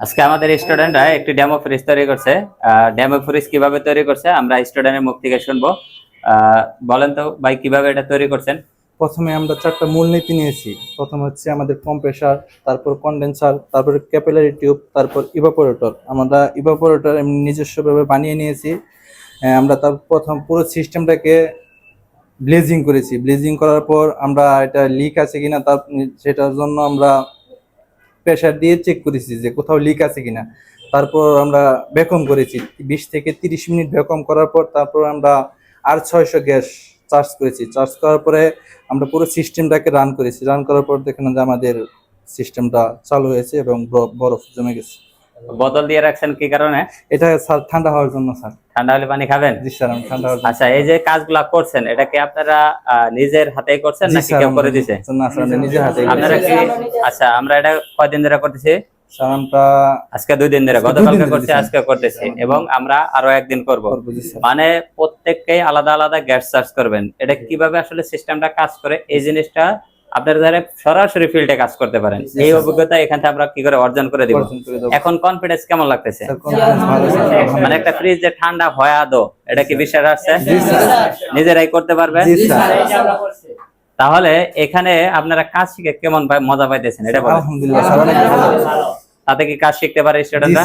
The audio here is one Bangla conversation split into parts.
আজকে আমাদের স্টুডেন্টরা একটি ডেমো ফ্রিজ তৈরি করছে। ডেমো ফ্রিজ কিভাবে তৈরি করছে আমরা স্টুডেন্টের মুখ থেকে শুনবো। বলেন তো ভাই, কিভাবে এটা তৈরি করছেন? প্রথমে আমরা চারটা মূলনীতি নিয়েছি। প্রথম হচ্ছে আমাদের কম্প্রেসার, তারপর কন্ডেন্সার, তারপর ক্যাপিলারি টিউব, তারপর ইভাপোরেটর। আমরা ইভাপোরেটর নিজস্বভাবে বানিয়ে নিয়েছি। আমরা তার প্রথম পুরো সিস্টেমটাকে ব্লেজিং করেছি। ব্লেজিং করার পর আমরা এটা লিক আছে কিনা তার সেটার জন্য আমরা প্রেশার দিয়ে চেক করেছি যে কোথাও লিক আছে কিনা। তারপর আমরা ভ্যাকুয়াম করেছি 20 থেকে 30 মিনিট ভ্যাকুয়াম করার পর তারপর আমরা R600 গ্যাস চার্জ করেছি। চার্জ করার পরে আমরা পুরো সিস্টেমটাকে রান করেছি। রান করার পর দেখলাম যে আমাদের সিস্টেমটা চালু হয়েছে এবং বরফ জমে গেছে। বোতল দিয়ে রাখছেন কি কারণে? এটা স্যার ঠান্ডা হওয়ার জন্য। স্যার ঠান্ডা হলে পানি খাবেন? জি স্যার, আমি ঠান্ডা হওয়ার জন্য। আচ্ছা, এই যে কাজগুলা করছেন এটা কি আপনারা নিজের হাতেই করছেন নাকি কেউ করে দিয়েছে? না স্যার, আমি নিজের হাতে। আপনারা কি? আচ্ছা, আমরা এটা কয়দিন ধরে করতেছি? স্যার আমরা আজকে 2 দিন ধরে, গতকালকে করছি, আজকে করতেছি এবং আমরা আরো একদিন করব। মানে প্রত্যেককেই আলাদা আলাদা গ্যাস চার্জ করবেন। এটা কিভাবে আসলে সিস্টেমটা কাজ করে এই জিনিসটা আপনারা যারা সরাসরি ফিল্ডে কাজ করতে পারেন, এই অভিজ্ঞতা এখান থেকে আমরা কি করে অর্জন করে দিব। এখন কনফিডেন্স কেমন লাগতেছে? মানে একটা ফ্রিজ যে ঠান্ডা হয় আদৌ, এটা কি বিশ্বাস আসছে? নিজেরাই করতে পারবেন? তাহলে এখানে আপনারা কাজ শিখে কেমন মজা পাইতেছেন এটা বলেন। আলহামদুলিল্লাহ স্যার, অনেক ভালো। তাতে কি কাজ শিখতে পারে স্টুডেন্টরা?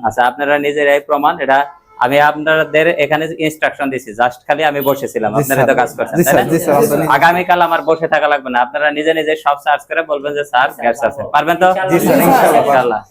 আচ্ছা, আপনারা নিজেরাই প্রমাণ। এটা আমি আপনাদের এখানে ইনস্ট্রাকশন দিছি, জাস্ট খালি আমি বসেছিলাম, আপনারা তো কাজ করছেন। আগামীকাল আমার বসে থাকা লাগবে না, আপনারা নিজে নিজে সব সার্চ করে বলবেন যে স্যার গ্যাস আছে, পারবেন তো? জি স্যার, ইনশাআল্লাহ। ইনশাআল্লাহ।